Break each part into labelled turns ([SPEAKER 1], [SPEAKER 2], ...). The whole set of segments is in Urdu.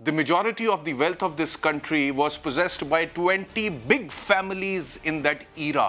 [SPEAKER 1] the majority of the wealth of this country was possessed by 20 big families in that era।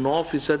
[SPEAKER 2] 9%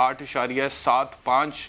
[SPEAKER 1] 8.75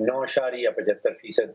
[SPEAKER 3] 9.75%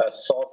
[SPEAKER 3] 100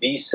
[SPEAKER 3] 20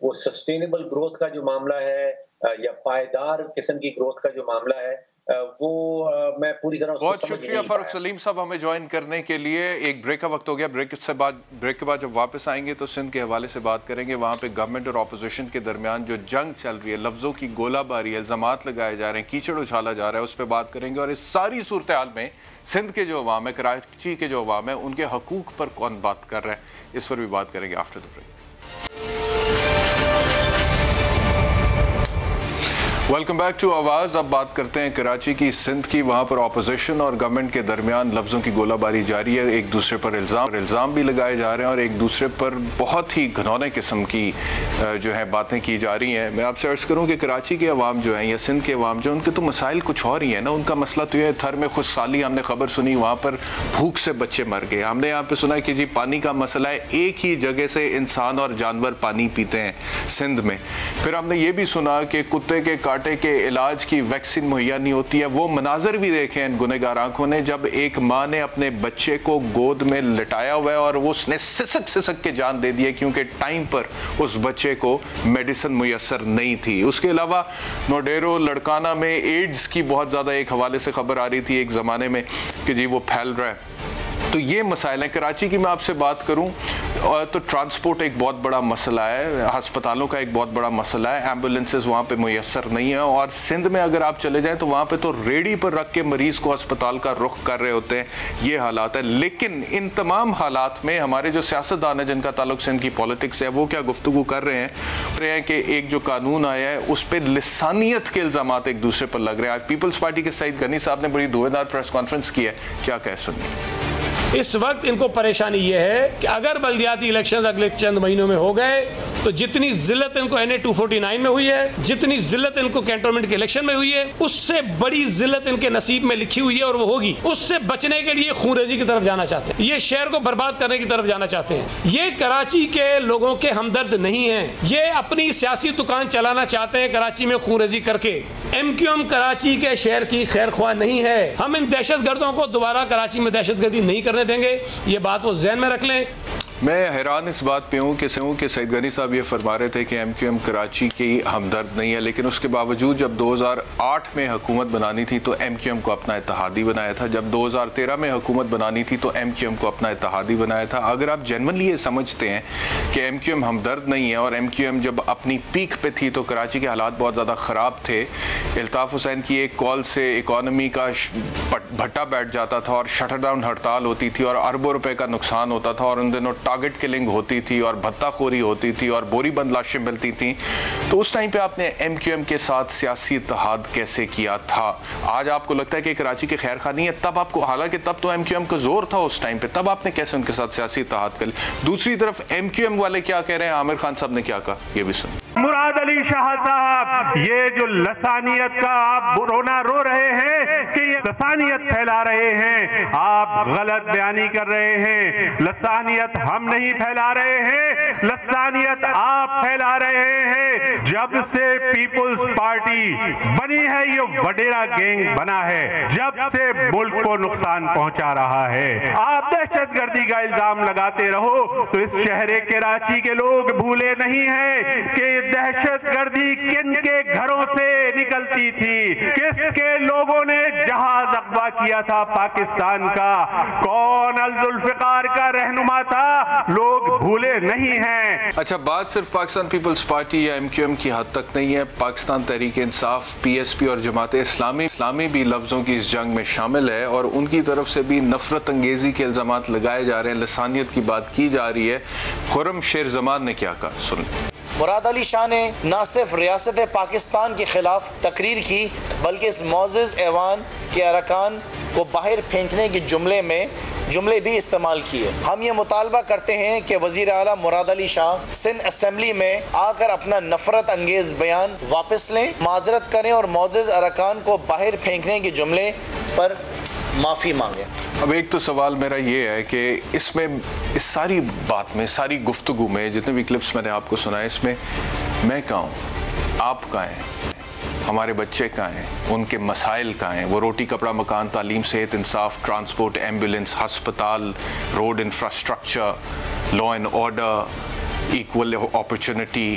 [SPEAKER 3] وہ سسٹینیبل گروتھ کا جو معاملہ ہے یا پائیدار قسم کی گروتھ کا جو معاملہ ہے وہ میں پوری طرح
[SPEAKER 1] بہت شکریہ فاروق سلیم صاحب ہمیں جوائن کرنے کے لیے. ایک بریک کا وقت ہو گیا. بریک کے بعد جب واپس آئیں گے تو سندھ کے حوالے سے بات کریں گے. وہاں پہ گورنمنٹ اور اپوزیشن کے درمیان جو جنگ چل رہی ہے, لفظوں کی گولہ باری, الزامات لگائے جا رہے ہیں, کیچڑ اچھالا جا رہا ہے, اس پہ بات کریں گے. اور اس ساری صورتحال میں سندھ کے جو عوام ہے, کراچی کے جو عوام ہے, ان کے حقوق پر کون بات کر رہا ہے, اس پر بھی بات کریں گے after the break. Welcome back to Aawaz. اب بات کرتے ہیں کراچی کی, سندھ کی. وہاں پر اپوزیشن اور گورنمنٹ کے درمیان لفظوں کی گولہ باری جاری ہے. ایک دوسرے پر الزام بھی لگائے جا رہے ہیں اور ایک دوسرے پر بہت ہی گھنونے قسم کی جو ہے باتیں کی جا رہی ہیں. میں آپ سے عرض کروں کہ کراچی کے عوام جو ہیں یا سندھ کے عوام جو ہیں, ان کے تو مسائل کچھ اور ہی ہیں نا. ان کا مسئلہ تو یہ تھر میں خشکسالی, ہم نے خبر سنی وہاں پر بھوک سے بچے مر گئے. ہم نے یہاں پہ سنا کہ جی پانی کا مسئلہ ہے, ایک ہی جگہ سے انسان اور جانور پانی پیتے ہیں سندھ میں. پھر ہم نے یہ بھی سنا کہ کتے کے کاٹے کے علاج کی ویکسین مہیا نہیں ہوتی ہے. وہ مناظر بھی دیکھے ہیں گنہگار آنکھوں نے, جب ایک ماں نے اپنے بچے کو گود میں لٹایا ہوا ہے اور وہ اس نے سسک کے جان دے دیا کیونکہ ٹائم پر اس بچے کو میڈیسن میسر نہیں تھی. اس کے علاوہ نوڈیرو لڑکانہ میں ایڈز کی بہت زیادہ ایک حوالے سے خبر آ رہی تھی ایک زمانے میں کہ جی وہ پھیل رہا ہے. تو یہ مسائل ہیں. کراچی کی میں آپ سے بات کروں تو ٹرانسپورٹ ایک بہت بڑا مسئلہ ہے, ہسپتالوں کا ایک بہت بڑا مسئلہ ہے, ایمبولینسز وہاں پہ میسر نہیں ہیں. اور سندھ میں اگر آپ چلے جائیں تو وہاں پہ تو ریڑھی پر رکھ کے مریض کو اسپتال کا رخ کر رہے ہوتے ہیں. یہ حالات ہیں. لیکن ان تمام حالات میں ہمارے جو سیاستدان ہیں جن کا تعلق سندھ کی پالیٹکس ہے, وہ کیا گفتگو کر رہے ہیں کہ ایک جو قانون آیا ہے اس پہ لسانیت کے الزامات ایک دوسرے پر لگ رہے ہیں. آج پیپلز پارٹی کے سعید غنی صاحب نے بڑی دھوئے دار پریس کانفرنس کی ہے, کیا کہہ سنیے.
[SPEAKER 4] اس وقت ان کو پریشانی یہ ہے کہ اگر بلدیاتی الیکشنز اگلے چند مہینوں میں ہو گئے تو جتنی ذلت ان کو NA 249 میں ہوئی ہے, جتنی ذلت ان کو کینٹونمنٹ کے الیکشن میں ہوئی ہے, اس سے بڑی ذلت ان کے نصیب میں لکھی ہوئی ہے اور وہ ہوگی. اس سے بچنے کے لیے خونریزی کی طرف جانا چاہتے ہیں, یہ شہر کو برباد کرنے کی طرف جانا چاہتے ہیں. یہ کراچی کے لوگوں کے ہمدرد نہیں ہیں, یہ اپنی سیاسی دکان چلانا چاہتے ہیں کراچی میں خونریزی کر کے. MQM کراچی کے شہر کی خیر خواہ نہیں ہے. ہم ان دہشت گردوں کو دوبارہ کراچی میں دہشت گردی نہیں کرنے دیں گے, یہ بات وہ ذہن میں رکھ لیں.
[SPEAKER 1] میں حیران اس بات پہ ہوں کہ سعید غنی صاحب یہ فرما رہے تھے کہ MQM کراچی کی ہمدرد نہیں ہے, لیکن اس کے باوجود جب 2008 میں حکومت بنانی تھی تو MQM کو اپنا اتحادی بنایا تھا. جب 2013 میں حکومت بنانی تھی تو MQM کو اپنا اتحادی بنایا تھا. اگر آپ جنرلی یہ سمجھتے ہیں کہ MQM ہمدرد نہیں ہے اور MQM جب اپنی پیک پہ تھی تو کراچی کے حالات بہت زیادہ خراب تھے, الطاف حسین کی ایک کال سے اکانومی کا بھٹا بیٹھ جاتا تھا اور شٹر ڈاؤن ہڑتال ہوتی تھی اور اربوں روپے کا نقصان ہوتا تھا اور ان دنوں ٹارگٹ کلنگ ہوتی تھی اور بھتہ خوری ہوتی تھی اور بوری بند لاشیں ملتی تھیں, تو اس ٹائم پہ آپ نے MQM کے ساتھ سیاسی اتحاد کیسے کیا تھا؟ آج آپ کو لگتا ہے کہ کراچی کے خیر خواہ نہیں ہے, تب آپ کو, حالانکہ تب تو MQM کا زور تھا اس ٹائم پہ, تب آپ نے کیسے ان کے ساتھ سیاسی اتحاد کر لیا؟ دوسری طرف MQM والے کیا کہہ رہے ہیں, عامر خان صاحب نے کیا کہا, یہ بھی سن.
[SPEAKER 5] مراد علی شاہ صاحب, یہ جو لسانیت کا آپ رونا رو رہے ہیں کہ یہ لسانیت پھیلا رہے ہیں, آپ غلط بیانی کر رہے ہیں. لسانیت ہم نہیں پھیلا رہے ہیں, لسانیت آپ پھیلا رہے ہیں. جب سے پیپلز پارٹی بنی ہے یہ وڈیرا گینگ بنا ہے, جب سے ملک کو نقصان پہنچا رہا ہے. آپ دہشت گردی کا الزام لگاتے رہو تو اس شہر کراچی کے لوگ بھولے نہیں ہیں کہ دہشت گردی کن کے گھروں سے نکلتی تھی, کس کے لوگوں نے جہاز اغوا کیا تھا پاکستان کا, کون الذوالفقار کا رہنما تھا, لوگ بھولے نہیں ہیں.
[SPEAKER 1] اچھا, بات صرف پاکستان پیپلز پارٹی یا MQM کی حد تک نہیں ہے, پاکستان تحریک انصاف, PSP اور جماعت اسلامی بھی لفظوں کی اس جنگ میں شامل ہے اور ان کی طرف سے بھی نفرت انگیزی کے الزامات لگائے جا رہے ہیں, لسانیت کی بات کی جا رہی ہے. خرم شیر زمان نے کیا کہا, سنیں.
[SPEAKER 6] مراد علی شاہ نے نہ صرف ریاست پاکستان کے خلاف تقریر کی بلکہ اس معزز ایوان کے ارکان کو باہر پھینکنے کے جملے بھی استعمال کیے. ہم یہ مطالبہ کرتے ہیں کہ وزیر اعلیٰ مراد علی شاہ سندھ اسمبلی میں آ کر اپنا نفرت انگیز بیان واپس لیں, معذرت کریں اور معزز ارکان کو باہر پھینکنے کے جملے پر معافی مانگیں.
[SPEAKER 1] اب ایک تو سوال میرا یہ ہے کہ اس میں, اس ساری بات میں, ساری گفتگو میں, جتنے بھی کلپس میں نے آپ کو سنائے, اس میں میں کہاں ہوں, آپ کہاں ہیں, ہمارے بچے کہاں ہیں, ان کے مسائل کہاں ہیں, وہ روٹی کپڑا مکان, تعلیم, صحت, انصاف, ٹرانسپورٹ, ایمبولینس, ہسپتال, road infrastructure, law and order, equal opportunity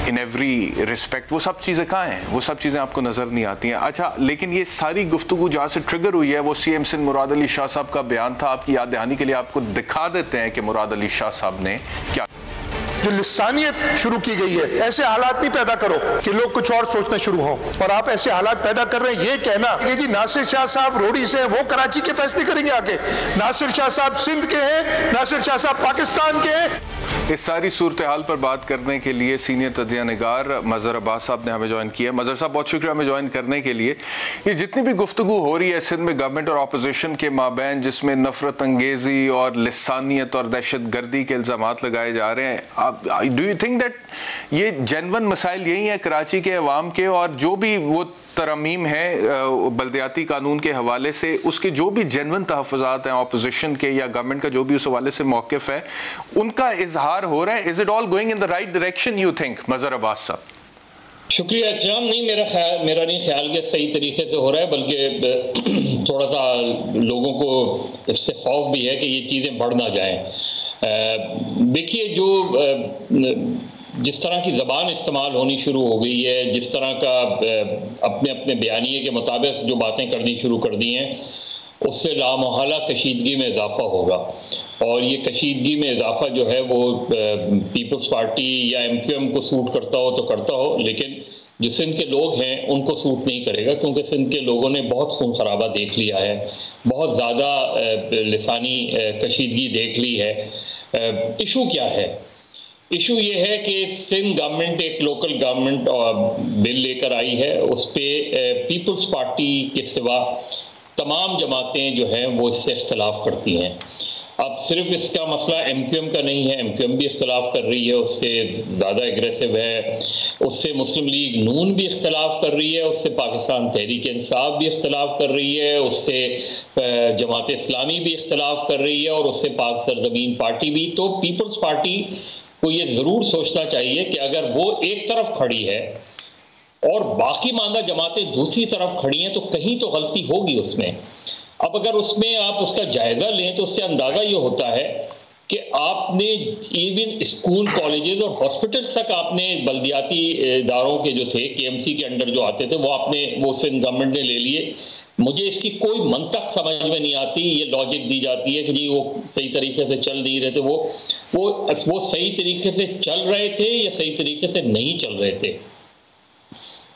[SPEAKER 1] in every respect, وہ سب چیزیں کہاں ہیں؟ وہ سب چیزیں آپ کو نظر نہیں آتی ہیں. اچھا لیکن یہ ساری گفتگو جہاں سے ٹریگر ہوئی ہے وہ سی ایم سندھ مراد علی شاہ صاحب کا بیان تھا. آپ کی یاد دہانی کے لیے آپ کو دکھا دیتے ہیں کہ مراد علی شاہ صاحب نے کیا.
[SPEAKER 7] جو لسانیت شروع کی گئی ہے، ایسے حالات نہیں پیدا کرو کہ لوگ کچھ اور سوچنا شروع ہوں، اور آپ ایسے حالات پیدا کر رہے ہیں. یہ کہنا کہ جی ناصر شاہ صاحب روڑی سے ہیں، وہ کراچی کے فیصلے کریں گے آگے. ناصر شاہ صاحب سندھ کے ہیں، ناصر شاہ صاحب پاکستان کے ہیں.
[SPEAKER 1] اس ساری صورتحال پر بات کرنے کے لیے سینئر تجزیہ نگار مظہر عباس صاحب نے ہمیں جوائن کیا. مظہر صاحب بہت شکریہ ہمیں جوائن کرنے کے لیے. یہ جتنی بھی گفتگو ہو رہی ہے سندھ میں گورنمنٹ اور اپوزیشن کے مابین، جس میں نفرت انگیزی اور لسانیت اور دہشت گردی کے الزامات لگائے جا رہے ہیں، ڈو یو تھنک دیٹ یہ جینون مسائل یہی ہیں کراچی کے عوام کے، اور جو بھی وہ ترمیم ہے بلدیاتی قانون کے حوالے سے، اس کے جو بھی جینون تحفظات ہیں اپوزیشن کے یا گورنمنٹ کا جو بھی اس حوالے سے موقف ہے، ان کا اظہار ہو رہا ہے؟ Is it all going in the right direction you think Mazhar Abbas صاحب؟
[SPEAKER 8] شکریہ احترام. نہیں، میرا نہیں خیال کہ صحیح طریقے سے ہو رہا ہے، بلکہ تھوڑا سا لوگوں کو اس سے خوف بھی ہے کہ یہ چیزیں بڑھ نہ جائیں. دیکھیے، جس طرح کی زبان استعمال ہونی شروع ہو گئی ہے، جس طرح کا اپنے بیانیے کے مطابق جو باتیں کرنی شروع کر دی ہیں، اس سے لامحالہ کشیدگی میں اضافہ ہوگا. اور یہ کشیدگی میں اضافہ جو ہے وہ پیپلز پارٹی یا ایم کیو ایم کو سوٹ کرتا ہو تو کرتا ہو، لیکن جو سندھ کے لوگ ہیں ان کو سوٹ نہیں کرے گا، کیونکہ سندھ کے لوگوں نے بہت خون خرابہ دیکھ لیا ہے، بہت زیادہ لسانی کشیدگی دیکھ لی ہے. ایشو کیا ہے؟ ایشو یہ ہے کہ سندھ گورنمنٹ ایک لوکل گورنمنٹ بل لے کر آئی ہے. اس پہ پیپلز پارٹی کے سوا تمام جماعتیں جو ہیں وہ اس سے اختلاف کرتی ہیں. اب صرف اس کا مسئلہ ایم کیو ایم کا نہیں ہے، ایم کیو ایم بھی اختلاف کر رہی ہے، اس سے زیادہ اگریسو ہے، اس سے مسلم لیگ نون بھی اختلاف کر رہی ہے، اس سے پاکستان تحریک انصاف بھی اختلاف کر رہی ہے، اس سے جماعت اسلامی بھی اختلاف کر رہی ہے، اور اس سے پاک سرزمین پارٹی بھی. تو پیپلز پارٹی کو یہ ضرور سوچنا چاہیے کہ اگر وہ ایک طرف کھڑی ہے اور باقی ماندہ جماعتیں دوسری طرف کھڑی ہیں تو کہیں تو غلطی ہوگی اس میں. اب اگر اس میں آپ اس کا جائزہ لیں تو اس سے اندازہ یہ ہوتا ہے کہ آپ نے ایون اسکول، کالجز اور ہاسپٹلز تک آپ نے بلدیاتی اداروں کے جو تھے کے ایم سی کے انڈر جو آتے تھے وہ سندھ گورنمنٹ نے لے لیے. مجھے اس کی کوئی منطق سمجھ میں نہیں آتی. یہ لاجک دی جاتی ہے کہ جی وہ صحیح طریقے سے چل نہیں رہے تھے. وہ صحیح طریقے سے چل رہے تھے یا صحیح طریقے سے نہیں چل رہے تھے؟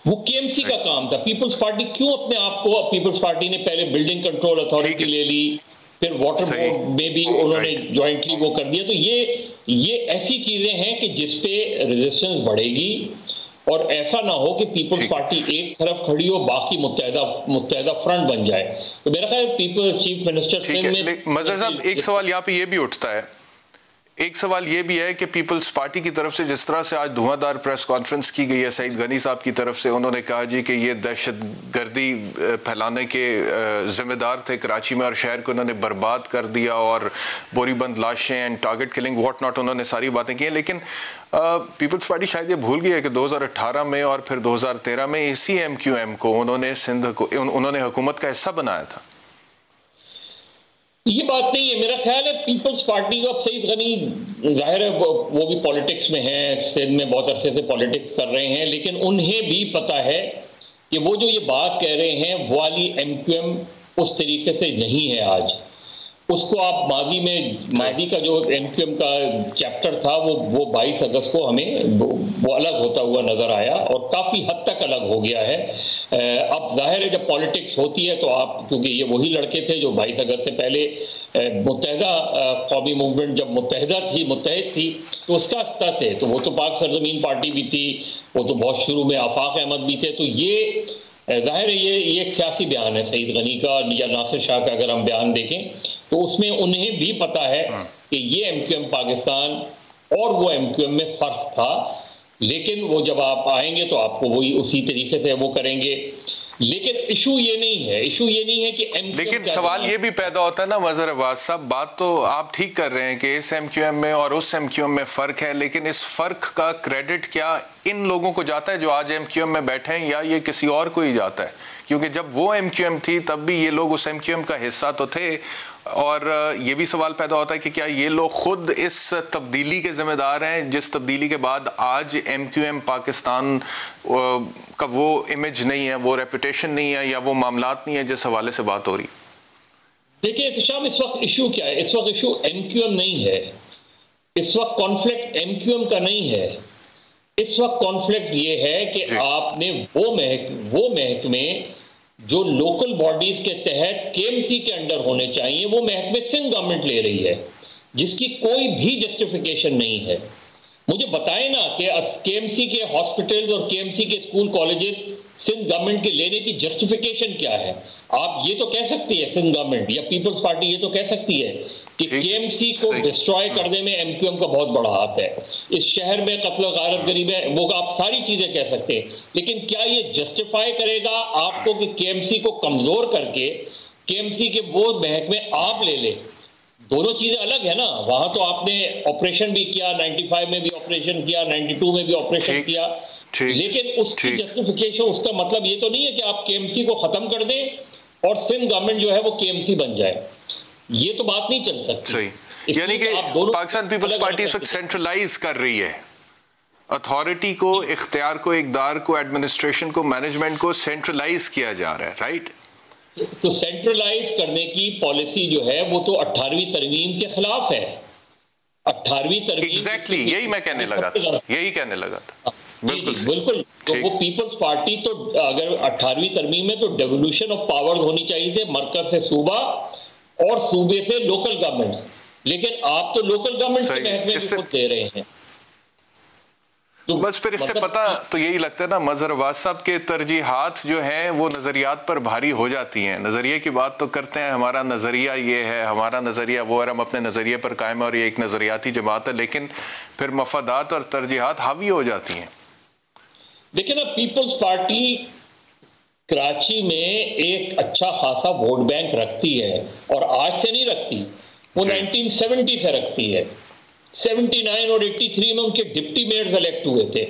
[SPEAKER 8] وہ کے ایم سی کا کام تھا. پیپلز پارٹی کیوں اپنے آپ کو، پیپلز پارٹی نے پہلے بلڈنگ کنٹرول اتھارٹی لے لی، پھر واٹر بورڈ میں بھی انہوں نے جوائنٹلی وہ کر دیا. تو یہ ایسی چیزیں ہیں کہ جس پہ ریزسٹنس بڑھے گی، اور ایسا نہ ہو کہ پیپلز پارٹی ایک طرف کھڑی ہو، باقی متحدہ فرنٹ بن جائے. تو میرا خیال پیپلز چیف منسٹر سندھ میں
[SPEAKER 1] مظہر صاحب ایک سوال یہاں پہ یہ بھی اٹھتا ہے، ایک سوال یہ بھی ہے کہ پیپلز پارٹی کی طرف سے جس طرح سے آج دھواں دار پریس کانفرنس کی گئی ہے سعید غنی صاحب کی طرف سے، انہوں نے کہا جی کہ یہ دہشت گردی پھیلانے کے ذمہ دار تھے کراچی میں، اور شہر کو انہوں نے برباد کر دیا، اور بوری بند لاشیں and target killing what not, انہوں نے ساری باتیں کی ہیں. لیکن پیپلز پارٹی شاید یہ بھول گئی ہے کہ 2018 میں اور پھر 2013 میں اسی ایم کیو ایم کو انہوں نے حکومت کا حصہ بنایا تھا.
[SPEAKER 8] یہ بات نہیں ہے. میرا خیال ہے پیپلز پارٹی کو، اب سعید غنی ظاہر ہے وہ بھی پولیٹکس میں ہیں، سندھ میں بہت عرصے سے پولیٹکس کر رہے ہیں، لیکن انہیں بھی پتہ ہے کہ وہ جو یہ بات کہہ رہے ہیں وہ والی ایم کیو ایم اس طریقے سے نہیں ہے آج. اس کو آپ ماضی کا جو ایم کیو ایم کا چیپٹر تھا وہ 22 اگست کو ہمیں وہ الگ ہوتا ہوا نظر آیا، اور کافی حد تک الگ ہو گیا ہے. اب ظاہر ہے جب پالیٹکس ہوتی ہے تو آپ، کیونکہ یہ وہی لڑکے تھے جو 22 اگست سے پہلے متحدہ قومی موومنٹ جب متحد تھی تو اس کا حصہ تھے، تو وہ تو پاک سرزمین پارٹی بھی تھی، وہ تو بہت شروع میں آفاق احمد بھی تھے. تو یہ ظاہر ہے یہ ایک سیاسی بیان ہے سعید غنی کا یا ناصر شاہ کا. اگر ہم بیان دیکھیں تو اس میں انہیں بھی پتہ ہے کہ یہ ایم کیو ایم پاکستان اور وہ ایم کیو ایم میں فرق تھا، لیکن وہ جب آپ آئیں گے تو آپ کو وہی اسی طریقے سے وہ کریں گے. لیکن ایشو یہ نہیں ہے کہ ایم کیو ایم،
[SPEAKER 1] لیکن سوال یہ بھی پیدا ہوتا ہے نا مظہر عباس صاحب، بات تو آپ ٹھیک کر رہے ہیں کہ اس ایم کیو ایم میں اور اس ایم کیو ایم میں فرق ہے، لیکن اس فرق کا کریڈٹ کیا ان لوگوں کو جاتا ہے جو آج ایم کیو ایم میں بیٹھے ہیں، یا یہ کسی اور کو ہی جاتا ہے؟ کیونکہ جب وہ ایم کیو ایم تھی تب بھی یہ لوگ اس ایم کیو ایم کا حصہ تو تھے، اور یہ بھی سوال پیدا ہوتا ہے کہ کیا یہ لوگ خود اس تبدیلی کے ذمہ دار ہیں، جس تبدیلی کے بعد آج ایم کیو ایم پاکستان کا وہ امیج نہیں ہے، وہ ریپوٹیشن نہیں ہے، یا وہ معاملات نہیں ہے جس حوالے سے بات ہو رہی؟
[SPEAKER 8] دیکھیں احتشام، اس وقت ایشو کیا ہے؟ اس وقت ایشو ایم کیو ایم نہیں ہے، اس وقت کانفلکٹ ایم کیو ایم کا نہیں ہے، اس وقت کانفلکٹ یہ ہے کہ آپ نے وہ محکمے جو لوکل باڈیز کے تحت کے ایم سی کے انڈر ہونے چاہیے، وہ محکمے سندھ گورنمنٹ لے رہی ہے، جس کی کوئی بھی جسٹیفیکیشن نہیں ہے۔ مجھے بتائیں نا کہ کے ایم سی کے ہاسپٹلز اور کے ایم سی کے اسکول کالجز سندھ گورنمنٹ کے لینے کی جسٹیفیکیشن کیا ہے؟ آپ یہ تو کہہ سکتی ہے سندھ گورنمنٹ یا پیپلز پارٹی یہ تو کہہ سکتی ہے کہ کے ایم سی کو ڈسٹرائے کرنے میں ایم کیو ایم کا بہت بڑا ہاتھ ہے، اس شہر میں قتل و غارت گری میں، وہ آپ ساری چیزیں کہہ سکتے ہیں، لیکن کیا یہ جسٹیفائی کرے گا آپ کو کہ کے ایم سی کو کمزور کر کے کے ایم سی کے وہ محکمے آپ لے لیں؟ دونوں چیزیں الگ ہیں نا۔ وہاں تو آپ نے آپریشن بھی کیا، 95 میں بھی آپریشن کیا، 92 میں بھی آپریشن کیا، لیکن اس کی جسٹیفیکیشن، اس کا مطلب یہ تو نہیں ہے کہ آپ کے ایم سی کو ختم کر دیں اور سندھ گورنمنٹ جو ہے وہ کے ایم سی بن جائے، یہ تو بات نہیں چل سکتی۔
[SPEAKER 1] یعنی کہ پاکستان پیپلز پارٹی اس وقت سینٹرلائز کر رہی ہے اتھارٹی کو، اختیار کو، اقدار کو، ایڈمنسٹریشن کو، مینجمنٹ کو سینٹرلائز کیا جا رہا ہے، رائٹ؟
[SPEAKER 8] تو سینٹرلائز کرنے کی پالیسی جو ہے وہ تو 18ویں ترمیم کے خلاف ہے۔ 18ویں ترمیم
[SPEAKER 1] ایگزیکٹلی یہی میں کہنے لگا تھا،
[SPEAKER 8] بالکل۔ تو وہ پیپلز پارٹی تو اگر 18ویں ترمیم میں تو ڈیولوشن آف پاورز ہونی چاہیے تھے، مرکز سے صوبہ اور صوبے سے لوکل گورنمنٹس، لیکن آپ تو لوکل گورنمنٹس کے محکمے بھی خود دے رہے ہیں۔
[SPEAKER 1] بس پھر اس سے پتہ تو یہی لگتا ہے نا مظہر عباس صاحب کے ترجیحات جو ہیں وہ نظریات پر بھاری ہو جاتی ہیں۔ نظریے کی بات تو کرتے ہیں، ہمارا نظریہ یہ ہے، ہمارا نظریہ وہ ہے، ہم اپنے نظریے پر قائم ہیں اور یہ ایک نظریاتی جماعت ہے، لیکن پھر مفادات اور ترجیحات حاوی ہو جاتی ہیں۔
[SPEAKER 8] لیکن اب پیپلز پارٹی کراچی میں ایک اچھا خاصا ووٹ بینک رکھتی ہے، اور آج سے نہیں رکھتی، وہ 1970 سے رکھتی ہے۔ 79 اور 83 میں ان کے ڈپٹی میئرز الیکٹ ہوئے تھے،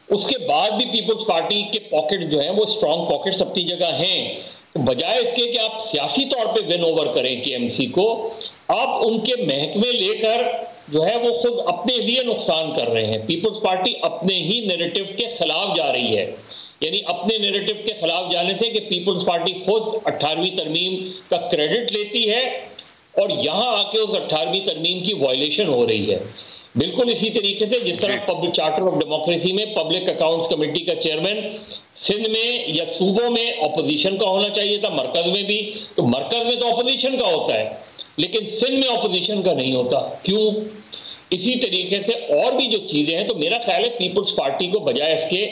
[SPEAKER 8] اس کے بعد بھی پیپلز پارٹی کے پاکٹس جو ہیں وہ اسٹرانگ پاکٹس اپنی جگہ ہیں۔ بجائے اس کے کہ آپ سیاسی طور پہ ون اوور کریں کے ایم سی کو، آپ ان کے محکمے لے کر جو ہے وہ خود اپنے لیے نقصان کر رہے ہیں۔ پیپلز پارٹی اپنے ہی نیریٹو کے خلاف جا رہی ہے، یعنی اپنے نیریٹو کے خلاف جانے سے کہ پیپلز پارٹی خود 18ویں ترمیم کا کریڈٹ لیتی ہے اور یہاں آ کے اس 18ویں ترمیم کی وائلیشن ہو رہی ہے۔ بالکل اسی طریقے سے جس طرح چارٹر آف ڈیموکریسی میں پبلک اکاؤنٹس کمیٹی کا چیئرمین سندھ میں یا صوبوں میں اپوزیشن کا ہونا چاہیے تھا، مرکز میں بھی، تو مرکز میں تو اپوزیشن کا ہوتا ہے لیکن سندھ میں اپوزیشن کا نہیں ہوتا، کیوں؟ اسی طریقے سے اور بھی جو چیزیں ہیں، تو میرا خیال ہے پیپلز پارٹی کو بجائے اس کے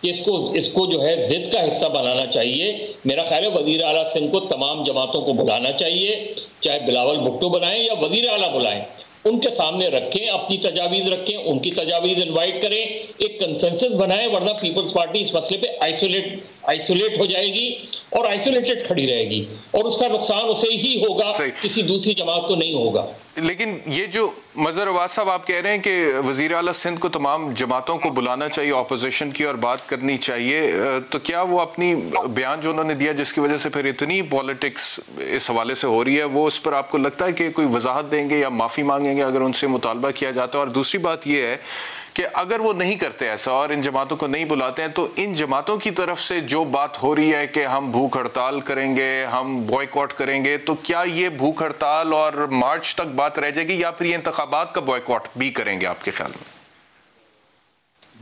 [SPEAKER 8] کہ اس کو جو ہے ضد کا حصہ بنانا چاہیے، میرا خیال ہے وزیر اعلیٰ سندھ کو تمام جماعتوں کو بلانا چاہیے، چاہے بلاول بھٹو بلائیں یا وزیر اعلیٰ بلائیں، ان کے سامنے رکھیں، اپنی تجاویز رکھیں، ان کی تجاویز انوائٹ کریں، ایک کنسنسس بنائیں، ورنہ پیپلز پارٹی اس مسئلے پہ آئسولیٹ ہو جائے گی اور آئسولیٹڈ کھڑی رہے گی، اور اس کا نقصان اسے ہی ہوگا، کسی دوسری جماعت کو نہیں ہوگا۔
[SPEAKER 1] لیکن یہ جو مظہر عباس صاحب آپ کہہ رہے ہیں کہ وزیر اعلیٰ سندھ کو تمام جماعتوں کو بلانا چاہیے، اپوزیشن کی، اور بات کرنی چاہیے، تو کیا وہ اپنی بیان جو انہوں نے دیا جس کی وجہ سے پھر اتنی پالیٹکس اس حوالے سے ہو رہی ہے، وہ اس پر آپ کو لگتا ہے کہ کوئی وضاحت دیں گے یا معافی مانگیں گے اگر ان سے مطالبہ کیا جاتا ہے؟ اور دوسری بات یہ ہے کہ اگر وہ نہیں کرتے ایسا اور ان جماعتوں کو نہیں بلاتے ہیں، تو ان جماعتوں کی طرف سے جو بات ہو رہی ہے کہ ہم بھوک ہڑتال کریں گے، ہم بوائیکاٹ کریں گے، تو کیا یہ بھوک ہڑتال اور مارچ تک بات رہ جائے گی یا پھر یہ انتخابات کا بوائیکاٹ بھی کریں گے آپ کے خیال میں؟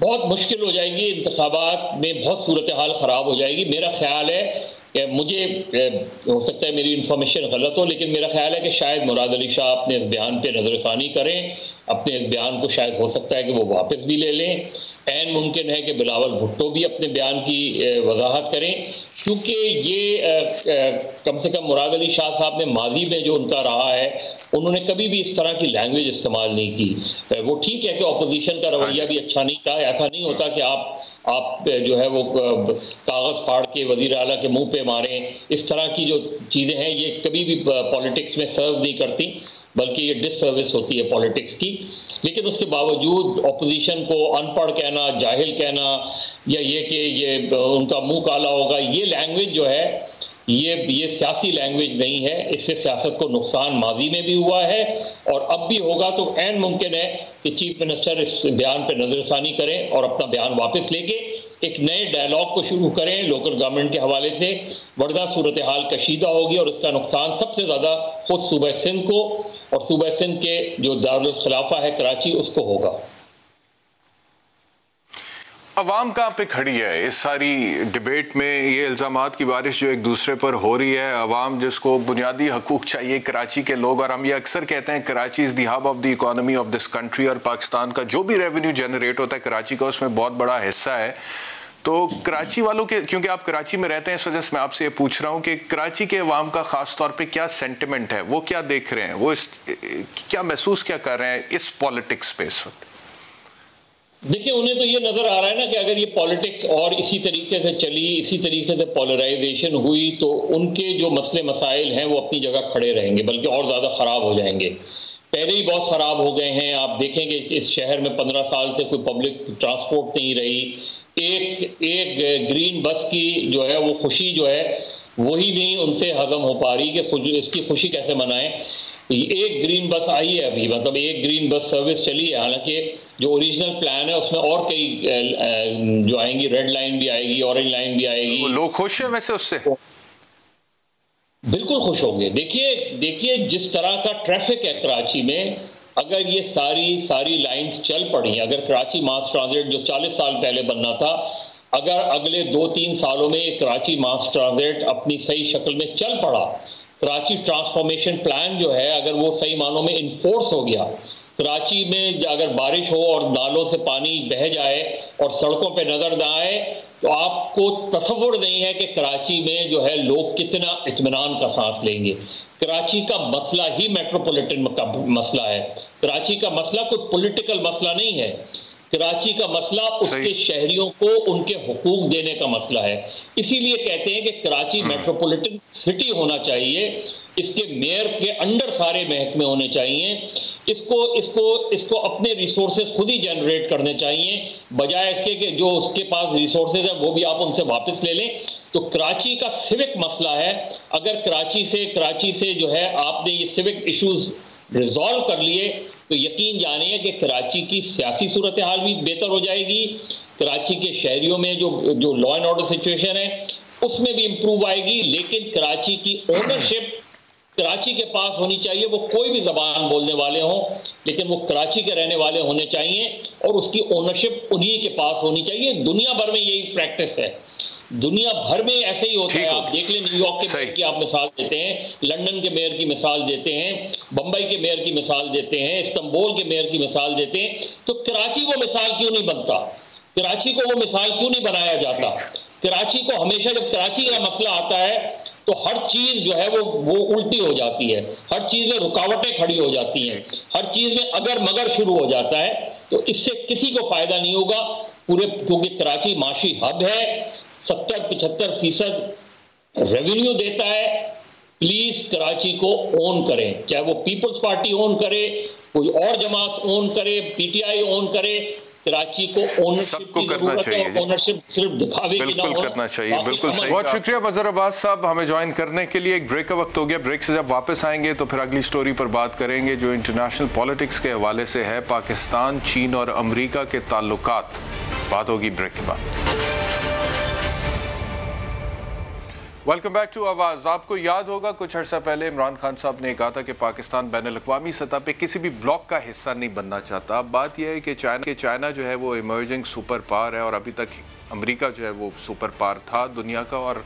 [SPEAKER 8] بہت مشکل ہو جائے گی، انتخابات میں بہت صورتحال خراب ہو جائے گی۔ میرا خیال ہے کہ مجھے ہو سکتا ہے میری انفارمیشن غلط ہو، لیکن میرا خیال ہے کہ شاید مراد علی شاہ اپنے اس بیان پہ نظر ثانی کریں، اپنے اس بیان کو شاید ہو سکتا ہے کہ وہ واپس بھی لے لیں، عین ممکن ہے کہ بلاول بھٹو بھی اپنے بیان کی وضاحت کریں، کیونکہ یہ کم سے کم مراد علی شاہ صاحب نے ماضی میں جو ان کا رہا ہے، انہوں نے کبھی بھی اس طرح کی لینگویج استعمال نہیں کی۔ وہ ٹھیک ہے کہ اپوزیشن کا رویہ بھی اچھا نہیں تھا، ایسا نہیں ہوتا کہ آپ جو ہے وہ کاغذ پھاڑ کے وزیر اعلیٰ کے منہ پہ ماریں، اس طرح کی جو چیزیں ہیں یہ کبھی بھی پالیٹکس میں سرو نہیں کرتی، بلکہ یہ ڈس سروس ہوتی ہے پالیٹکس کی۔ لیکن اس کے باوجود اپوزیشن کو ان پڑھ کہنا، جاہل کہنا، یا یہ کہ یہ ان کا منہ کالا ہوگا، یہ لینگویج جو ہے یہ سیاسی لینگویج نہیں ہے. اس سے سیاست کو نقصان ماضی میں بھی ہوا ہے اور اب بھی ہوگا. تو عین ممکن ہے کہ چیف منسٹر اس بیان پہ نظر ثانی کریں اور اپنا بیان واپس لے کے ایک نئے ڈائلاگ کو شروع کریں لوکل گورنمنٹ کے حوالے سے، ورنہ صورتحال کشیدہ ہوگی اور اس کا نقصان سب سے زیادہ خود صوبہ سندھ کو اور صوبہ سندھ کے جو دارالخلافہ ہے کراچی اس کو ہوگا.
[SPEAKER 1] عوام کہاں پہ کھڑی ہے اس ساری ڈیبیٹ میں؟ یہ الزامات کی بارش جو ایک دوسرے پر ہو رہی ہے، عوام جس کو بنیادی حقوق چاہیے کراچی کے لوگ، اور ہم یہ اکثر کہتے ہیں Karachi is the hub of the economy of this country, اور پاکستان کا جو بھی ریونیو جنریٹ ہوتا ہے کراچی کا اس میں بہت بڑا حصہ ہے. تو کراچی والوں کے، کیونکہ آپ کراچی میں رہتے ہیں اس وجہ سے میں آپ سے یہ پوچھ رہا ہوں کہ کراچی کے عوام کا خاص طور پہ کیا سینٹیمنٹ ہے، وہ کیا دیکھ رہے ہیں، وہ کیا محسوس کیا کر رہے ہیں اس پالیٹکس پہ اس وقت؟
[SPEAKER 8] دیکھیں انہیں تو یہ نظر آ رہا ہے نا کہ اگر یہ پالیٹکس اور اسی طریقے سے چلی، اسی طریقے سے پولرائزیشن ہوئی تو ان کے جو مسئلے مسائل ہیں وہ اپنی جگہ کھڑے رہیں گے، بلکہ اور زیادہ خراب ہو جائیں گے. پہلے ہی بہت خراب ہو گئے ہیں. آپ دیکھیں گے اس شہر میں 15 سال سے کوئی پبلک ٹرانسپورٹ نہیں رہی. ایک گرین بس کی جو ہے وہ خوشی جو ہے وہی نہیں ان سے ہضم ہو پا رہی کہ اس کی خوشی کیسے منائیں. ایک گرین بس آئی ہے ابھی، مطلب ایک گرین بس سروس چلی ہے، حالانکہ جو اوریجنل پلان ہے اس میں اور کئی جو آئیں گی، ریڈ لائن بھی آئے گی، اورنج لائن بھی آئے گی.
[SPEAKER 1] لوگ خوش ہیں ویسے اس سے؟
[SPEAKER 8] بالکل خوش ہوں گے. دیکھیے جس طرح کا ٹریفک ہے کراچی میں، اگر یہ ساری لائنز چل پڑی، اگر کراچی ماس ٹرانزٹ جو 40 سال پہلے بننا تھا، اگر اگلے 2-3 سالوں میں کراچی ماس ٹرانزٹ اپنی صحیح شکل میں چل پڑا، کراچی ٹرانسفارمیشن پلان جو ہے اگر وہ صحیح معنوں میں انفورس ہو گیا، کراچی میں اگر بارش ہو اور نالوں سے پانی بہہ جائے اور سڑکوں پہ نظر نہ آئے، تو آپ کو تصور نہیں ہے کہ کراچی میں جو ہے لوگ کتنا اطمینان کا سانس لیں گے. کراچی کا مسئلہ ہی میٹروپولیٹن کا مسئلہ ہے. کراچی کا مسئلہ کوئی پولیٹیکل مسئلہ نہیں ہے. کراچی کا مسئلہ اس کے شہریوں کو ان کے حقوق دینے کا مسئلہ ہے. اسی لیے کہتے ہیں کہ کراچی میٹروپولیٹن سٹی ہونا چاہیے، اس کے میئر کے انڈر سارے محکمے ہونے چاہیے، اس کو اپنے ریسورسز خود ہی جنریٹ کرنے چاہیے، بجائے اس کے کہ جو اس کے پاس ریسورسز ہیں وہ بھی آپ ان سے واپس لے لیں. تو کراچی کا سیوک مسئلہ ہے. اگر کراچی سے جو ہے آپ نے یہ سیوک ایشوز ریزالو کر لیے تو یقین جانیے کہ کراچی کی سیاسی صورتحال بھی بہتر ہو جائے گی، کراچی کے شہریوں میں جو لا اینڈ آرڈر سچویشن ہے اس میں بھی امپروو آئے گی. لیکن کراچی کی اونرشپ کراچی کے پاس ہونی چاہیے. وہ کوئی بھی زبان بولنے والے ہوں لیکن وہ کراچی کے رہنے والے ہونے چاہیے اور اس کی اونرشپ انہی کے پاس ہونی چاہیے. دنیا بھر میں یہی پریکٹس ہے، دنیا بھر میں ایسے ہی ہوتا ہے. آپ دیکھ لیں نیو یارک کے میئر کی آپ مثال دیتے ہیں، لندن کے میئر کی مثال دیتے ہیں، بمبئی کے میئر کی مثال دیتے ہیں، استنبول کے میئر کی مثال دیتے ہیں. تو کراچی وہ مثال کیوں نہیں بنتا؟ کراچی کو وہ مثال کیوں نہیں بنایا جاتا؟ کراچی کو ہمیشہ جب کراچی کا مسئلہ آتا ہے تو ہر چیز جو ہے وہ الٹی ہو جاتی ہے، ہر چیز میں رکاوٹیں کھڑی ہو جاتی ہیں، ہر چیز میں اگر مگر شروع ہو جاتا ہے. تو اس سے کسی کو فائدہ نہیں ہوگا کیونکہ کراچی معاشی ہب ہے، 70-75% ریونیو دیتا ہے. پلیز کراچی کو اون کریں، چاہے وہ پیپلز پارٹی اون کرے، کوئی اور جماعت اون کرے، پی ٹی آئی اون کرے. کراچی کو اونرشپ کی ضرورت ہے، اونرشپ صرف دکھاوے کی نہ ہو.
[SPEAKER 1] کرنا چاہیے. بالکل صحیح. بہت شکریہ مظہر عباس صاحب ہمیں جوائن کرنے کے لیے. ایک بریک کا وقت ہو گیا، بریک سے جب واپس آئیں گے تو پھر اگلی سٹوری پر بات کریں گے جو انٹرنیشنل پالیٹکس کے حوالے سے ہے، پاکستان، چین اور امریکہ کے تعلقات. بات ہوگی بریک کے بعد. ویلکم بیک ٹو آواز. آپ کو یاد ہوگا کچھ عرصہ پہلے عمران خان صاحب نے کہا تھا کہ پاکستان بین الاقوامی سطح پہ کسی بھی بلاک کا حصہ نہیں بننا چاہتا. اب بات یہ ہے کہ چائنا جو ہے وہ ایمرجنگ سپر پاور ہے، اور ابھی تک امریکہ جو ہے وہ سپر پاور تھا دنیا کا. اور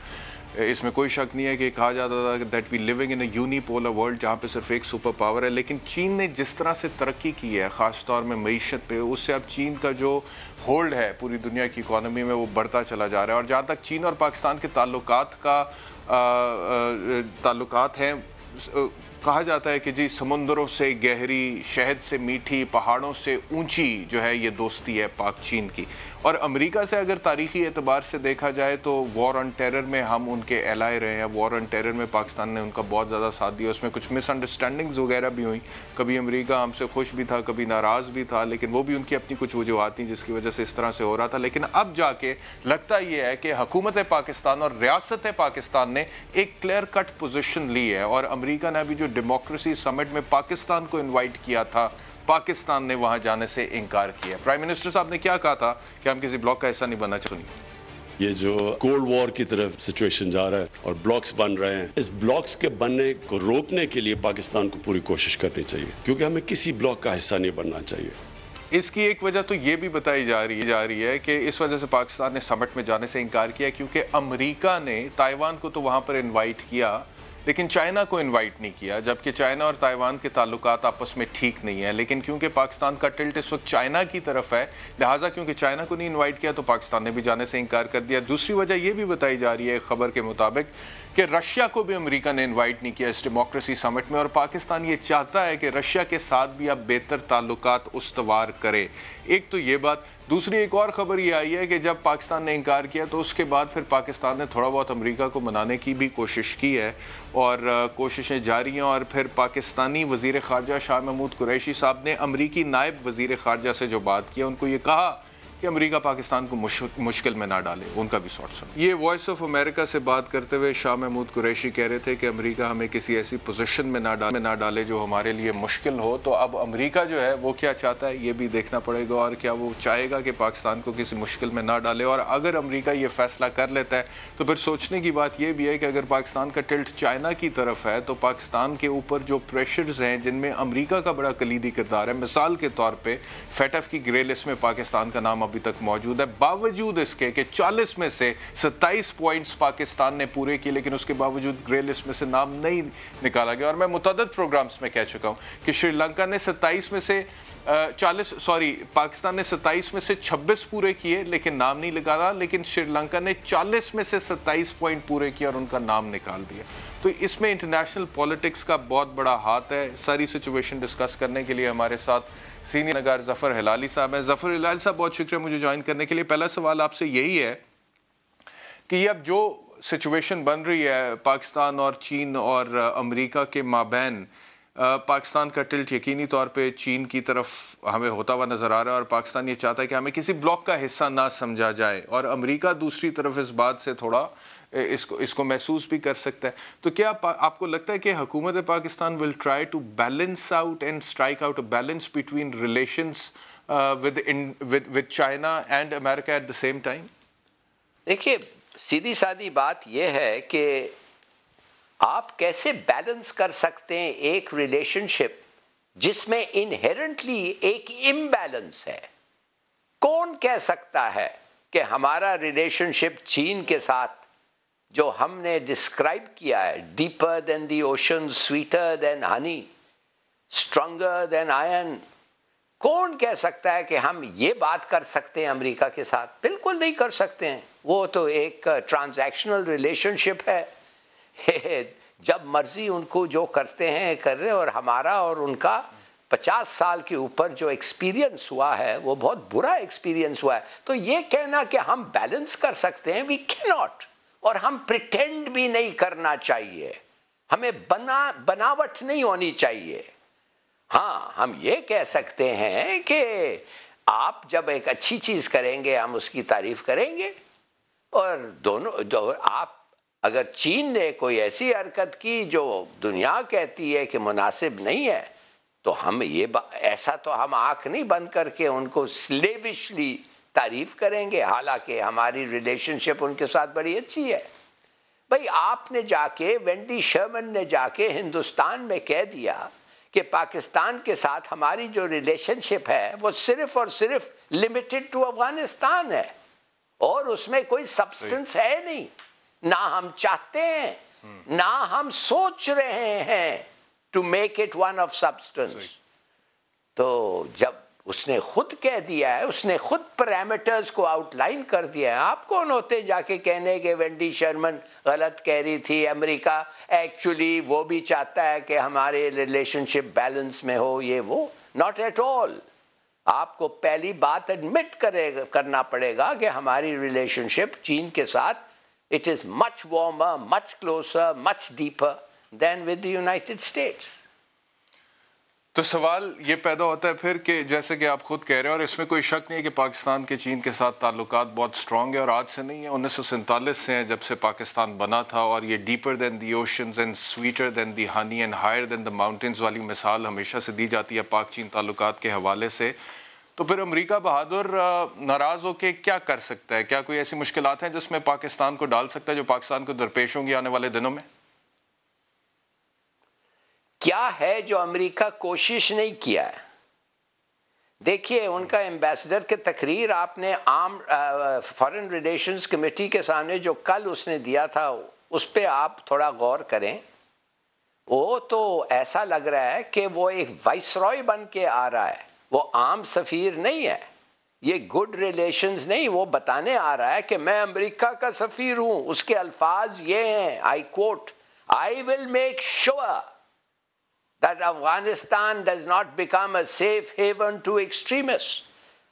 [SPEAKER 1] اس میں کوئی شک نہیں ہے کہ کہا جاتا تھا that we living in a unipolar world جہاں پہ صرف ایک سپر پاور ہے. لیکن چین نے جس طرح سے ترقی کی ہے خاص طور میں معیشت پہ، اس سے اب چین کا جو ہولڈ ہے پوری دنیا کی اکانومی میں وہ بڑھتا چلا جا رہا ہے. اور جہاں تک چین اور پاکستان کے تعلقات ہیں، کہا جاتا ہے کہ جی سمندروں سے گہری، شہد سے میٹھی، پہاڑوں سے اونچی جو ہے یہ دوستی ہے پاک چین کی. اور امریکہ سے اگر تاریخی اعتبار سے دیکھا جائے تو وار آن ٹیرر میں ہم ان کے ایلائے رہے ہیں. وار آن ٹیرر میں پاکستان نے ان کا بہت زیادہ ساتھ دیا. اس میں کچھ مس انڈرسٹینڈنگز وغیرہ بھی ہوئیں, کبھی امریکہ ہم سے خوش بھی تھا, کبھی ناراض بھی تھا, لیکن وہ بھی ان کی اپنی کچھ وجوہات تھیں جس کی وجہ سے اس طرح سے ہو رہا تھا. لیکن اب جا کے لگتا یہ ہے کہ حکومت پاکستان اور ریاست پاکستان نے ایک کلیئر کٹ پوزیشن لی ہے, اور امریکہ نے ابھی جو ڈیموکریسی سمٹ میں پاکستان کو انوائٹ کیا تھا, پاکستان نے وہاں جانے سے انکار کیا. پرائم منسٹر صاحب نے کیا کہا تھا کہ ہم کسی بلاک کا حصہ نہیں بننا چاہتے.
[SPEAKER 9] یہ جو کولڈ وار کی طرف سچویشن جا رہا ہے اور بلاکس بن رہے ہیں, اس بلاکس کے بننے کو روکنے کے لیے پاکستان کو پوری کوشش کرنی چاہیے, کیونکہ ہمیں کسی بلاک کا حصہ نہیں بننا چاہیے.
[SPEAKER 1] اس کی ایک وجہ تو یہ بھی بتائی جا رہی ہے کہ اس وجہ سے پاکستان نے سمٹ میں جانے سے انکار کیا کیونکہ امریکہ نے تائیوان کو تو وہاں پر انوائٹ کیا لیکن چائنا کو انوائٹ نہیں کیا, جبکہ چائنا اور تائیوان کے تعلقات آپس میں ٹھیک نہیں ہیں. لیکن کیونکہ پاکستان کا ٹلٹ اس وقت چائنا کی طرف ہے, لہٰذا کیونکہ چائنا کو نہیں انوائٹ کیا تو پاکستان نے بھی جانے سے انکار کر دیا. دوسری وجہ یہ بھی بتائی جا رہی ہے خبر کے مطابق کہ رشیا کو بھی امریکہ نے انوائٹ نہیں کیا اس ڈیموکریسی سمٹ میں, اور پاکستان یہ چاہتا ہے کہ رشیا کے ساتھ بھی اب بہتر تعلقات استوار کرے. ایک تو یہ بات. دوسری ایک اور خبر یہ آئی ہے کہ جب پاکستان نے انکار کیا تو اس کے بعد پھر پاکستان نے تھوڑا بہت امریکہ کو منانے کی بھی کوشش کی ہے, اور کوششیں جاری ہیں. اور پھر پاکستانی وزیر خارجہ شاہ محمود قریشی صاحب نے امریکی نائب وزیر خارجہ سے جو بات کیا, ان کو یہ کہا کہ امریکہ پاکستان کو مشکل میں نہ ڈالے. ان کا بھی سوٹ سن. یہ وائس آف امریکہ سے بات کرتے ہوئے شاہ محمود قریشی کہہ رہے تھے کہ امریکہ ہمیں کسی ایسی پوزیشن میں نہ ڈالے جو ہمارے لیے مشکل ہو. تو اب امریکہ جو ہے وہ کیا چاہتا ہے یہ بھی دیکھنا پڑے گا, اور کیا وہ چاہے گا کہ پاکستان کو کسی مشکل میں نہ ڈالے. اور اگر امریکہ یہ فیصلہ کر لیتا ہے تو پھر سوچنے کی بات یہ بھی ہے کہ اگر پاکستان کا ٹلٹ چائنا کی طرف ہے تو پاکستان کے اوپر جو پریشرز ہیں جن میں امریکہ کا بڑا کلیدی کردار ہے, مثال کے طور پہ فیٹف کی گرے لسٹ میں پاکستان کا نام ابھی تک موجود ہے, باوجود اس کے کہ 40 میں سے 27 پوائنٹس پاکستان نے پورے کیے, لیکن اس کے باوجود گرے لسٹ میں سے نام نہیں نکالا گیا. اور میں متعدد پروگرامز میں کہہ چکا ہوں کہ شری لنکا نے 27 میں سے پاکستان نے 27 میں سے 26 پورے کیے لیکن نام نہیں نکالا, لیکن شری لنکا نے 40 میں سے 27 پوائنٹ پورے کیا اور ان کا نام نکال دیا. تو اس میں انٹرنیشنل پولیٹکس کا بہت بڑا ہاتھ ہے. ساری سچویشن ڈسکس کرنے کے لیے ہمارے ساتھ سینئر نگار ظفر ہلالی صاحب ہیں. ظفر ہلالی صاحب بہت شکریہ مجھے جوائن کرنے کے لیے. پہلا سوال آپ سے یہی ہے کہ یہ اب جو سچویشن بن رہی ہے پاکستان اور چین اور امریکہ کے مابین, پاکستان کا ٹلٹ یقینی طور پہ چین کی طرف ہمیں ہوتا ہوا نظر آ رہا ہے, اور پاکستان یہ چاہتا ہے کہ ہمیں کسی بلاک کا حصہ نہ سمجھا جائے, اور امریکہ دوسری طرف اس بات سے تھوڑا اس کو محسوس بھی کر سکتا ہے. تو کیا آپ کو لگتا ہے کہ حکومت Pakistan will try to balance out and strike out a balance between relations with China and America at the same time?
[SPEAKER 10] دیکھیے سیدھی سادی بات یہ ہے کہ آپ کیسے بیلنس کر سکتے ہیں ایک ریلیشن شپ جس میں انہیرنٹلی ایک امبیلنس ہے. کون کہہ سکتا ہے کہ ہمارا ریلیشن شپ چین کے ساتھ جو ہم نے ڈسکرائب کیا ہے, deeper than the ocean, sweeter than honey, stronger than iron, کون کہہ سکتا ہے کہ ہم یہ بات کر سکتے ہیں امریکہ کے ساتھ؟ بالکل نہیں کر سکتے ہیں. وہ تو ایک ٹرانزیکشنل ریلیشن شپ ہے, جب مرضی ان کو جو کرتے ہیں کر رہے, اور ہمارا اور ان کا 50 سال کے اوپر جو ایکسپیرینس ہوا ہے وہ بہت برا ایکسپیرینس ہوا ہے. تو یہ کہنا کہ ہم بیلنس کر سکتے ہیں, وی کی ناٹ. اور ہم پریٹینڈ بھی نہیں کرنا چاہیے, ہمیں بناوٹ نہیں ہونی چاہیے. ہاں ہم یہ کہہ سکتے ہیں کہ آپ جب ایک اچھی چیز کریں گے ہم اس کی تعریف کریں گے, اور دونوں آپ اگر چین نے کوئی ایسی حرکت کی جو دنیا کہتی ہے کہ مناسب نہیں ہے تو ہم یہ ایسا تو ہم آنکھ نہیں بند کر کے ان کو سلیوشلی تعریف کریں گے, حالانکہ ہماری ریلیشن شپ ان کے ساتھ بڑی اچھی ہے. بھئی آپ نے جا کے, وینڈی شرمن نے جا کے ہندوستان میں کہہ دیا کہ پاکستان کے ساتھ ہماری جو ریلیشن شپ ہے وہ صرف اور صرف لمیٹڈ ٹو افغانستان ہے, اور اس میں کوئی سبسٹنس ہے نہیں, نہ ہم چاہتے ہیں نہ ہم سوچ رہے ہیں to make it one of substance. تو جب اس نے خود کہہ دیا ہے, اس نے خود پیرامیٹرز کو آؤٹ لائن کر دیا ہے, آپ کون ہوتے جا کے کہنے کہ وینڈی شرمن غلط کہہ رہی تھی, امریکہ ایکچولی وہ بھی چاہتا ہے کہ ہمارے ریلیشن شپ بیلنس میں ہو, یہ وہ, ناٹ ایٹ آل. آپ کو پہلی بات ایڈمٹ کرنا پڑے گا کہ ہماری ریلیشن شپ چین کے ساتھ it is much warmer, much closer, much deeper then with the United States.
[SPEAKER 1] تو سوال یہ پیدا ہوتا ہے پھر کہ جیسے کہ آپ خود کہہ رہے ہیں، اور اس میں کوئی شک نہیں ہے کہ پاکستان کے چین کے ساتھ تعلقات بہت سٹرونگ ہیں، اور آج سے نہیں ہے، 1947 سے ہیں جب سے پاکستان بنا تھا، اور یہ deeper than the oceans and sweeter than the honey and higher than the mountains والی مثال ہمیشہ سے دی جاتی ہے پاک چین تعلقات کے حوالے سے. تو پھر امریکہ بہادر ناراض ہو کے کیا کر سکتا ہے؟ کیا کوئی ایسی مشکلات ہیں جس میں پاکستان کو ڈال سکتا ہے جو پاکستان کو درپیش ہوں گی آنے والے دنوں میں؟
[SPEAKER 10] کیا ہے جو امریکہ کوشش نہیں کیا ہے؟ دیکھیے ان کا ایمبیسڈر کے تقریر آپ نے عام فارن ریلیشنز کمیٹی کے سامنے جو کل اس نے دیا تھا اس پہ آپ تھوڑا غور کریں. وہ تو ایسا لگ رہا ہے کہ وہ ایک وائس رائے بن کے آ رہا ہے، وہ عام سفیر نہیں ہے، یہ گڈ ریلیشنز نہیں، وہ بتانے آ رہا ہے کہ میں امریکہ کا سفیر ہوں. اس کے الفاظ یہ ہیں، آئی کوٹ، I will make sure that Afghanistan does not become a safe haven to extremists.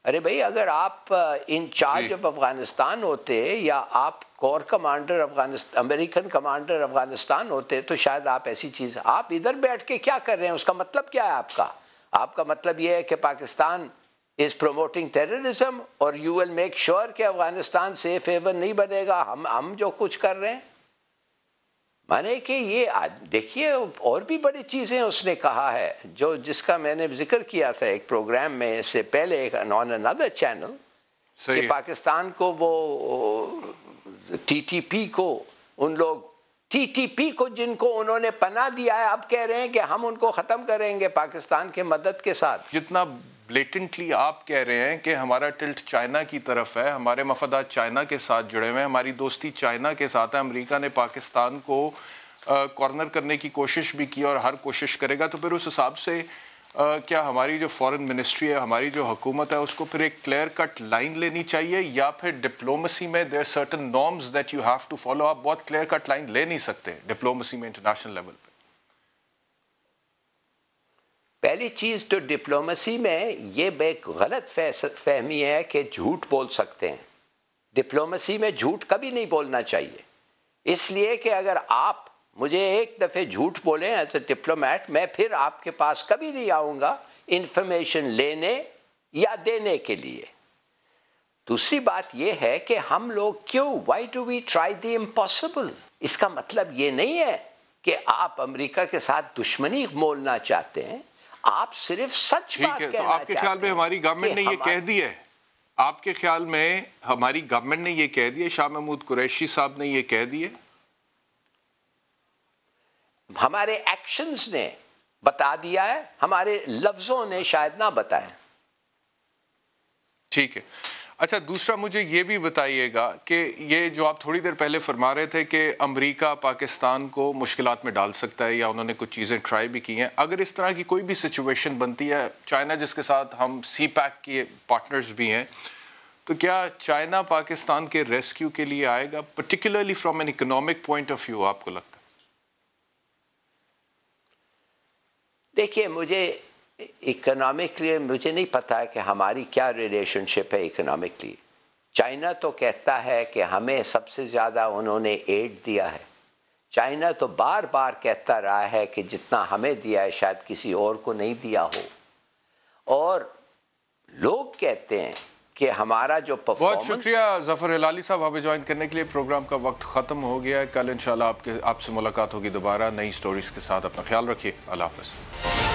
[SPEAKER 10] ارے بھائی اگر آپ ان چارج آف افغانستان ہوتے یا آپ corps commander American commander Afghanistan ہوتے تو شاید آپ ایسی چیز، آپ ادھر بیٹھ کے کیا کر رہے ہیں؟ اس کا مطلب کیا ہے آپ کا؟ آپ کا مطلب یہ ہے کہ پاکستان is promoting terrorism اور you will make sure کہ افغانستان سیف ہیون نہیں بنے گا ہم جو کچھ کر رہے ہیں. مانے کہ یہ دیکھیے اور بھی بڑی چیزیں اس نے کہا ہے جس کا میں نے ذکر کیا تھا ایک پروگرام میں اس سے پہلے on another channel کہ پاکستان کو وہ ٹی ٹی پی کو ان لوگ ٹی ٹی پی کو جن کو انہوں نے پناہ دیا ہے اب کہہ رہے ہیں کہ ہم ان کو ختم کریں گے پاکستان کے مدد کے ساتھ.
[SPEAKER 1] جتنا بلیٹنٹلی آپ کہہ رہے ہیں کہ ہمارا ٹلٹ چائنا کی طرف ہے، ہمارے مفادات چائنا کے ساتھ جڑے ہوئے ہیں، ہماری دوستی چائنا کے ساتھ ہے، امریکہ نے پاکستان کو کارنر کرنے کی کوشش بھی کی اور ہر کوشش کرے گا، تو پھر اس حساب سے کیا ہماری جو فورن منسٹری ہے، ہماری جو حکومت ہے، اس کو پھر ایک کلیئر کٹ لائن لینی چاہیے، یا پھر ڈپلومسی میں there certain norms that you have to follow? آپ بہت کلیئر کٹ لائن لے نہیں سکتے ڈپلومسی میں انٹرنیشنل لیول پہ.
[SPEAKER 10] پہلی چیز تو ڈپلومسی میں یہ ایک غلط فہمی ہے کہ جھوٹ بول سکتے ہیں. ڈپلومسی میں جھوٹ کبھی نہیں بولنا چاہیے، اس لیے کہ اگر آپ مجھے ایک دفعہ جھوٹ بولیں ایز اے ڈپلومیٹ، میں پھر آپ کے پاس کبھی نہیں آؤں گا انفارمیشن لینے یا دینے کے لیے. دوسری بات یہ ہے کہ ہم لوگ کیوں why do we try the impossible? اس کا مطلب یہ نہیں ہے کہ آپ امریکہ کے ساتھ دشمنی مولنا چاہتے ہیں، آپ صرف سچ بات کہنا چاہتے ہیں.
[SPEAKER 1] تو آپ کے خیال میں ہماری گورنمنٹ نے یہ کہہ دی ہے، آپ کے خیال میں ہماری گورنمنٹ نے یہ کہہ دی ہے، شاہ محمود قریشی صاحب نے یہ کہہ دی ہے؟
[SPEAKER 10] ہمارے ایکشنز نے بتا دیا ہے، ہمارے لفظوں نے شاید نہ بتایا.
[SPEAKER 1] ٹھیک ہے. اچھا دوسرا مجھے یہ بھی بتائیے گا کہ یہ جو آپ تھوڑی دیر پہلے فرما رہے تھے کہ امریکہ پاکستان کو مشکلات میں ڈال سکتا ہے یا انہوں نے کچھ چیزیں ٹرائی بھی کی ہیں، اگر اس طرح کی کوئی بھی سچویشن بنتی ہے، چائنا جس کے ساتھ ہم سی پیک کے پارٹنرز بھی ہیں، تو کیا چائنا پاکستان کے ریسکیو کے لیے آئے گا، particularly from an economic point of view? آپ کو لگتا ہے؟
[SPEAKER 10] دیکھیے مجھے اکنامکلی مجھے نہیں پتا کہ ہماری کیا ریلیشن شپ ہے اکنامکلی. چائنا تو کہتا ہے کہ ہمیں سب سے زیادہ انہوں نے ایڈ دیا ہے. چائنا تو بار بار کہتا رہا ہے کہ جتنا ہمیں دیا ہے شاید کسی اور کو نہیں دیا ہو، اور لوگ کہتے ہیں کہ ہمارا جو
[SPEAKER 1] بہت شکریہ ظفر ہلالی صاحب ہمیں جوائن کرنے کے لیے. پروگرام کا وقت ختم ہو گیا ہے، کل انشاءاللہ آپ سے ملاقات ہوگی دوبارہ نئی سٹوریز کے ساتھ. اپنا خیال رکھیے، اللہ حافظ.